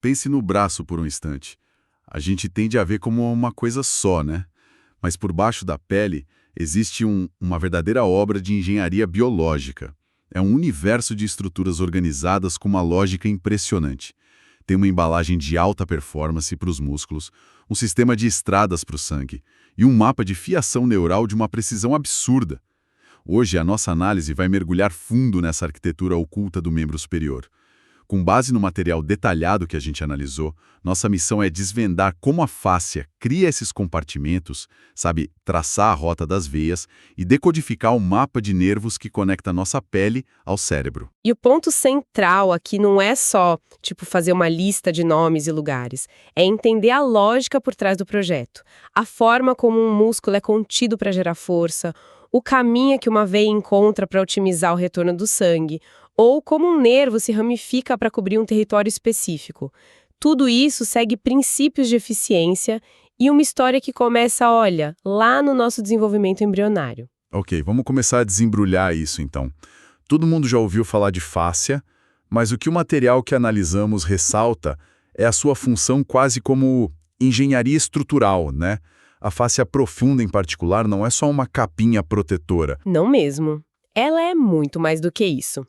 Pense no braço por um instante. A gente tende a ver como uma coisa só, né? Mas por baixo da pele existe uma verdadeira obra de engenharia biológica. É um universo de estruturas organizadas com uma lógica impressionante. Tem uma embalagem de alta performance para os músculos, um sistema de estradas para o sangue e um mapa de fiação neural de uma precisão absurda. Hoje, a nossa análise vai mergulhar fundo nessa arquitetura oculta do membro superior. Com base no material detalhado que a gente analisou, nossa missão é desvendar como a fáscia cria esses compartimentos, sabe, traçar a rota das veias e decodificar o mapa de nervos que conecta a nossa pele ao cérebro. E o ponto central aqui não é só, fazer uma lista de nomes e lugares. É entender a lógica por trás do projeto. A forma como um músculo é contido para gerar força, o caminho que uma veia encontra para otimizar o retorno do sangue, ou como um nervo se ramifica para cobrir um território específico. Tudo isso segue princípios de eficiência e uma história que começa, olha, lá no nosso desenvolvimento embrionário. Ok, vamos começar a desembrulhar isso então. Todo mundo já ouviu falar de fáscia, mas o que o material que analisamos ressalta é a sua função quase como engenharia estrutural, né? A fáscia profunda, em particular, não é só uma capinha protetora. Não mesmo. Ela é muito mais do que isso.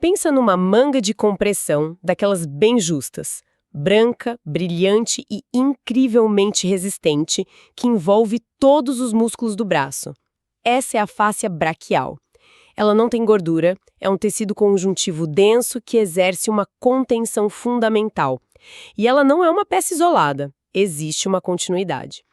Pensa numa manga de compressão, daquelas bem justas, branca, brilhante e incrivelmente resistente, que envolve todos os músculos do braço. Essa é a fáscia braquial. Ela não tem gordura, é um tecido conjuntivo denso que exerce uma contenção fundamental. E ela não é uma peça isolada, existe uma continuidade.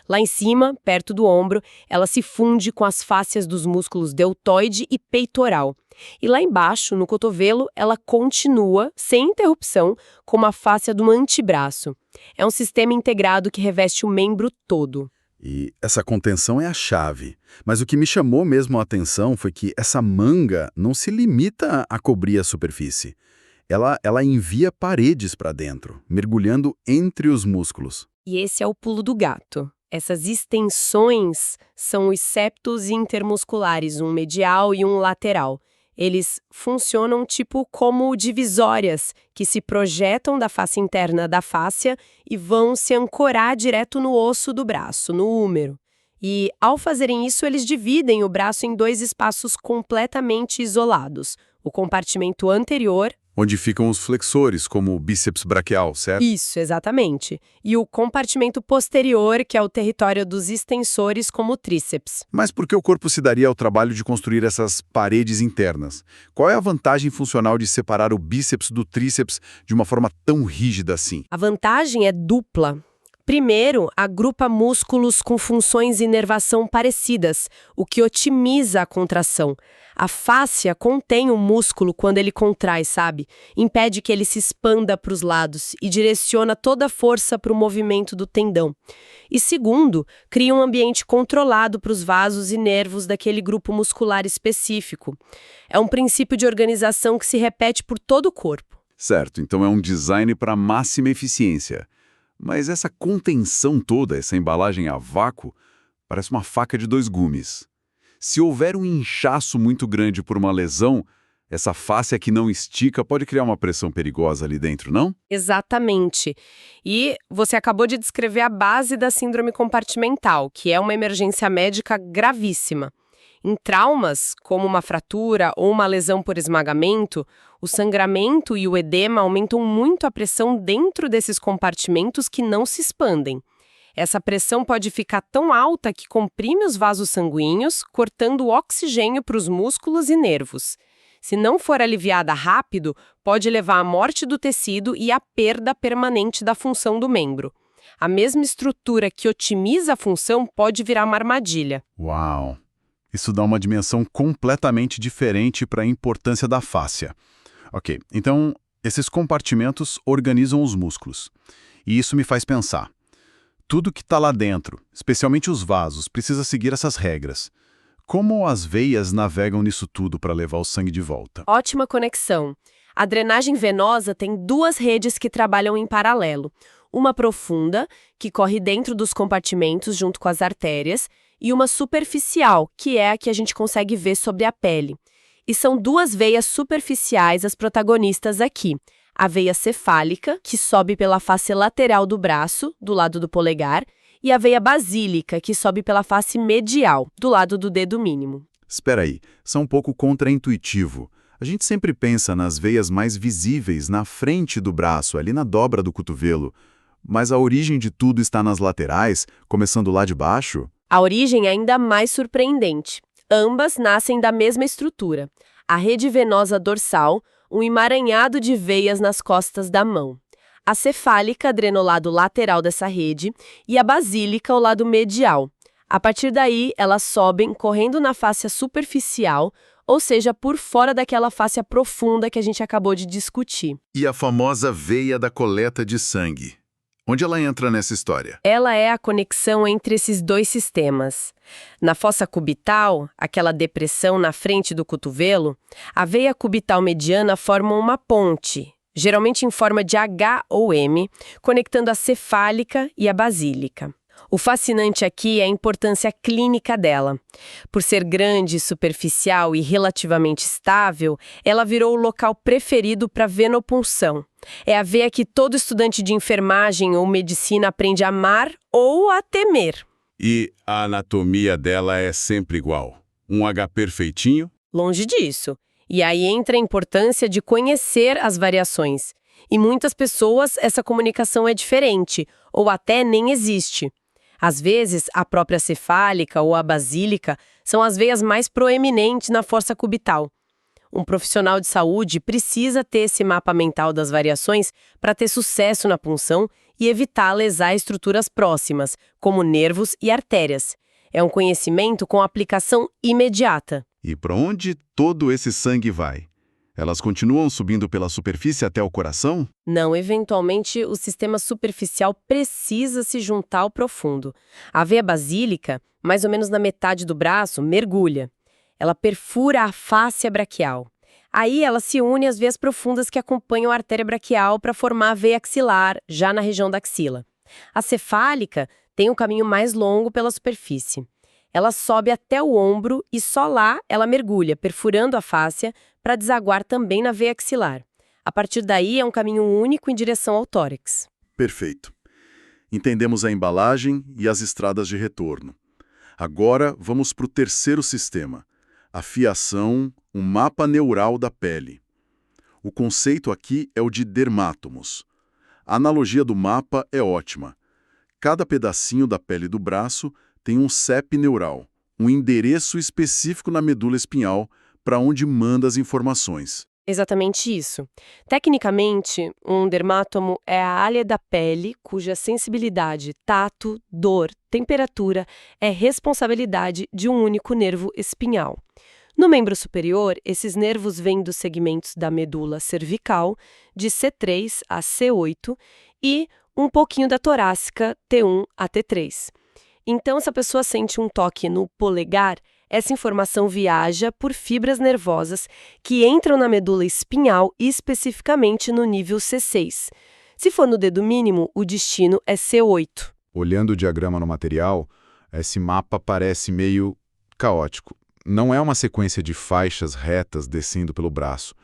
Lá em cima, perto do ombro, ela se funde com as fáscias dos músculos deltoide e peitoral. E lá embaixo, no cotovelo, ela continua, sem interrupção, com uma fáscia do antebraço. É um sistema integrado que reveste o membro todo. E essa contenção é a chave. Mas o que me chamou mesmo a atenção foi que essa manga não se limita a cobrir a superfície. Ela envia paredes para dentro, mergulhando entre os músculos. E esse é o pulo do gato. Essas extensões são os septos intermusculares, um medial e um lateral. Eles funcionam como divisórias que se projetam da face interna da fáscia e vão se ancorar direto no osso do braço, no húmero. E, ao fazerem isso, eles dividem o braço em dois espaços completamente isolados. O compartimento anterior, onde ficam os flexores, como o bíceps braquial, certo? Isso, exatamente. E o compartimento posterior, que é o território dos extensores, como o tríceps. Mas por que o corpo se daria ao trabalho de construir essas paredes internas? Qual é a vantagem funcional de separar o bíceps do tríceps de uma forma tão rígida assim? A vantagem é dupla. Primeiro, agrupa músculos com funções de inervação parecidas, o que otimiza a contração. A fáscia contém o músculo quando ele contrai, sabe? Impede que ele se expanda para os lados e direciona toda a força para o movimento do tendão. E segundo, cria um ambiente controlado para os vasos e nervos daquele grupo muscular específico. É um princípio de organização que se repete por todo o corpo. Certo, então é um design para máxima eficiência. Mas essa contenção toda, essa embalagem a vácuo, parece uma faca de dois gumes. Se houver um inchaço muito grande por uma lesão, essa fáscia que não estica pode criar uma pressão perigosa ali dentro, não? Exatamente. E você acabou de descrever a base da síndrome compartimental, que é uma emergência médica gravíssima. Em traumas, como uma fratura ou uma lesão por esmagamento, o sangramento e o edema aumentam muito a pressão dentro desses compartimentos que não se expandem. Essa pressão pode ficar tão alta que comprime os vasos sanguíneos, cortando o oxigênio para os músculos e nervos. Se não for aliviada rápido, pode levar à morte do tecido e à perda permanente da função do membro. A mesma estrutura que otimiza a função pode virar uma armadilha. Uau! Isso dá uma dimensão completamente diferente para a importância da fáscia. Ok, então esses compartimentos organizam os músculos. E isso me faz pensar. Tudo que está lá dentro, especialmente os vasos, precisa seguir essas regras. Como as veias navegam nisso tudo para levar o sangue de volta? Ótima conexão. A drenagem venosa tem duas redes que trabalham em paralelo. Uma profunda, que corre dentro dos compartimentos junto com as artérias, e uma superficial, que é a que a gente consegue ver sobre a pele. E são duas veias superficiais as protagonistas aqui. a veia cefálica, que sobe pela face lateral do braço, do lado do polegar, e a veia basílica, que sobe pela face medial, do lado do dedo mínimo. Espera aí, isso é um pouco contraintuitivo. A gente sempre pensa nas veias mais visíveis na frente do braço, ali na dobra do cotovelo. Mas a origem de tudo está nas laterais, começando lá de baixo? A origem é ainda mais surpreendente. Ambas nascem da mesma estrutura. A rede venosa dorsal, um emaranhado de veias nas costas da mão. A cefálica drena o lado lateral dessa rede e a basílica o lado medial. A partir daí, elas sobem correndo na fáscia superficial, ou seja, por fora daquela fáscia profunda que a gente acabou de discutir. E a famosa veia da coleta de sangue. Onde ela entra nessa história? Ela é a conexão entre esses dois sistemas. Na fossa cubital, aquela depressão na frente do cotovelo, a veia cubital mediana forma uma ponte, geralmente em forma de H ou M, conectando a cefálica e a basílica. O fascinante aqui é a importância clínica dela. Por ser grande, superficial e relativamente estável, ela virou o local preferido para venopunção. É a veia que todo estudante de enfermagem ou medicina aprende a amar ou a temer. E a anatomia dela é sempre igual. Um H perfeitinho? Longe disso. E aí entra a importância de conhecer as variações. Em muitas pessoas, essa comunicação é diferente, ou até nem existe. Às vezes, a própria cefálica ou a basílica são as veias mais proeminentes na fossa cubital. Um profissional de saúde precisa ter esse mapa mental das variações para ter sucesso na punção e evitar lesar estruturas próximas, como nervos e artérias. É um conhecimento com aplicação imediata. E para onde todo esse sangue vai? Elas continuam subindo pela superfície até o coração? Não, eventualmente o sistema superficial precisa se juntar ao profundo. A veia basílica, mais ou menos na metade do braço, mergulha. Ela perfura a fáscia braquial. Aí ela se une às veias profundas que acompanham a artéria braquial para formar a veia axilar, já na região da axila. A cefálica tem um caminho mais longo pela superfície. Ela sobe até o ombro e só lá ela mergulha, perfurando a fáscia para desaguar também na veia axilar. A partir daí é um caminho único em direção ao tórax. Perfeito. Entendemos a embalagem e as estradas de retorno. Agora vamos para o terceiro sistema, a fiação, um mapa neural da pele. O conceito aqui é o de dermátomos. A analogia do mapa é ótima. Cada pedacinho da pele do braço tem um CEP neural, um endereço específico na medula espinhal para onde manda as informações. Exatamente isso. Tecnicamente, um dermátomo é a área da pele cuja sensibilidade, tato, dor, temperatura é responsabilidade de um único nervo espinhal. No membro superior, esses nervos vêm dos segmentos da medula cervical, de C3 a C8, e um pouquinho da torácica, T1 a T3. Então, se a pessoa sente um toque no polegar, essa informação viaja por fibras nervosas que entram na medula espinhal e especificamente no nível C6. Se for no dedo mínimo, o destino é C8. Olhando o diagrama no material, esse mapa parece meio caótico. Não é uma sequência de faixas retas descendo pelo braço.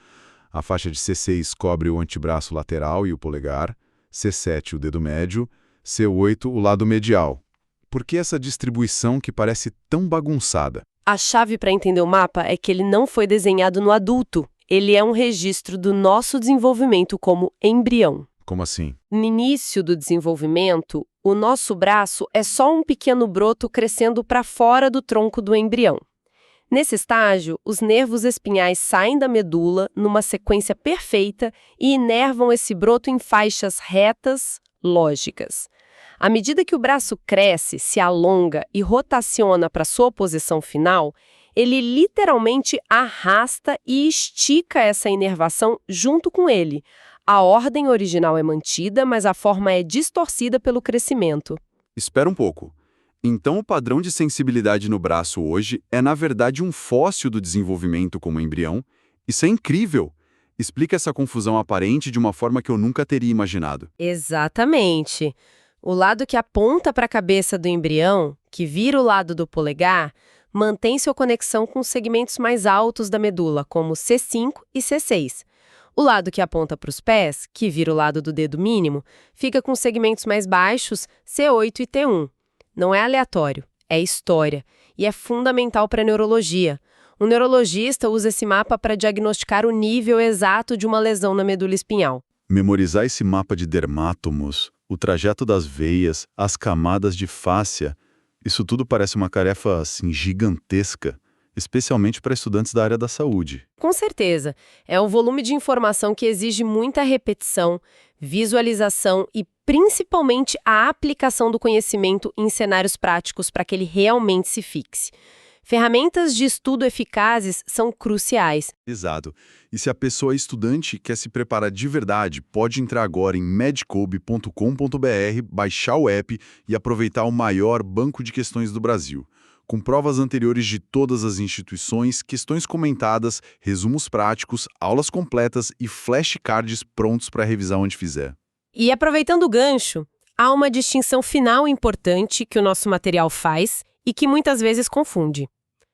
A faixa de C6 cobre o antebraço lateral e o polegar, C7 o dedo médio, C8 o lado medial. Por que essa distribuição que parece tão bagunçada? A chave para entender o mapa é que ele não foi desenhado no adulto. Ele é um registro do nosso desenvolvimento como embrião. Como assim? No início do desenvolvimento, o nosso braço é só um pequeno broto crescendo para fora do tronco do embrião. Nesse estágio, os nervos espinhais saem da medula numa sequência perfeita e inervam esse broto em faixas retas, lógicas. À medida que o braço cresce, se alonga e rotaciona para sua posição final, ele literalmente arrasta e estica essa inervação junto com ele. A ordem original é mantida, mas a forma é distorcida pelo crescimento. Espera um pouco. Então o padrão de sensibilidade no braço hoje é, na verdade, um fóssil do desenvolvimento como embrião? Isso é incrível! Explica essa confusão aparente de uma forma que eu nunca teria imaginado. Exatamente. O lado que aponta para a cabeça do embrião, que vira o lado do polegar, mantém sua conexão com os segmentos mais altos da medula, como C5 e C6. O lado que aponta para os pés, que vira o lado do dedo mínimo, fica com segmentos mais baixos, C8 e T1. Não é aleatório, é história, e é fundamental para a neurologia. Um neurologista usa esse mapa para diagnosticar o nível exato de uma lesão na medula espinhal. Memorizar esse mapa de dermátomos, o trajeto das veias, as camadas de fáscia, isso tudo parece uma tarefa assim, gigantesca, especialmente para estudantes da área da saúde. Com certeza, é um volume de informação que exige muita repetição, visualização e principalmente a aplicação do conhecimento em cenários práticos para que ele realmente se fixe. Ferramentas de estudo eficazes são cruciais. Exato. E se a pessoa é estudante e quer se preparar de verdade, pode entrar agora em medcobe.com.br, baixar o app e aproveitar o maior banco de questões do Brasil. Com provas anteriores de todas as instituições, questões comentadas, resumos práticos, aulas completas e flashcards prontos para revisar onde fizer. E aproveitando o gancho, há uma distinção final importante que o nosso material faz e que muitas vezes confunde.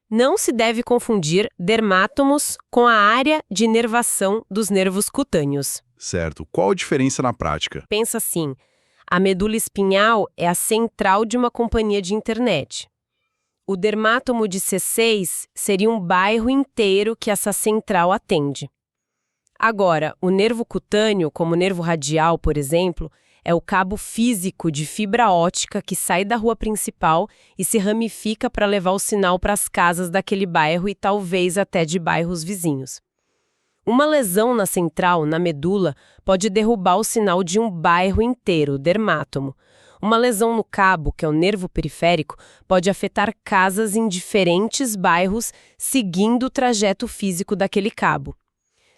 Não se deve confundir dermátomos com a área de inervação dos nervos cutâneos. Certo. Qual a diferença na prática? Pensa assim, a medula espinhal é a central de uma companhia de internet. O dermátomo de C6 seria um bairro inteiro que essa central atende. Agora, o nervo cutâneo, como o nervo radial, por exemplo, é o cabo físico de fibra ótica que sai da rua principal e se ramifica para levar o sinal para as casas daquele bairro e talvez até de bairros vizinhos. Uma lesão na central, na medula, pode derrubar o sinal de um bairro inteiro, o dermátomo. Uma lesão no cabo, que é o nervo periférico, pode afetar casas em diferentes bairros seguindo o trajeto físico daquele cabo.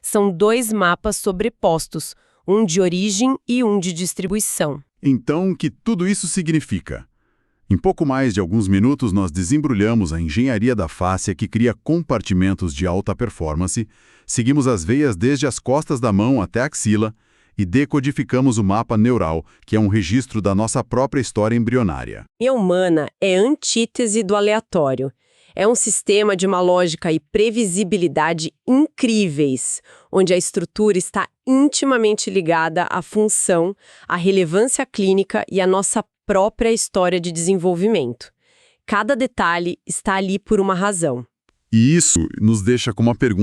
São dois mapas sobrepostos, um de origem e um de distribuição. Então, o que tudo isso significa? Em pouco mais de alguns minutos, nós desembrulhamos a engenharia da fáscia que cria compartimentos de alta performance, seguimos as veias desde as costas da mão até a axila e decodificamos o mapa neural, que é um registro da nossa própria história embrionária. A humana é a antítese do aleatório. É um sistema de uma lógica e previsibilidade incríveis, onde a estrutura está intimamente ligada à função, à relevância clínica e à nossa própria história de desenvolvimento. Cada detalhe está ali por uma razão. E isso nos deixa com uma pergunta.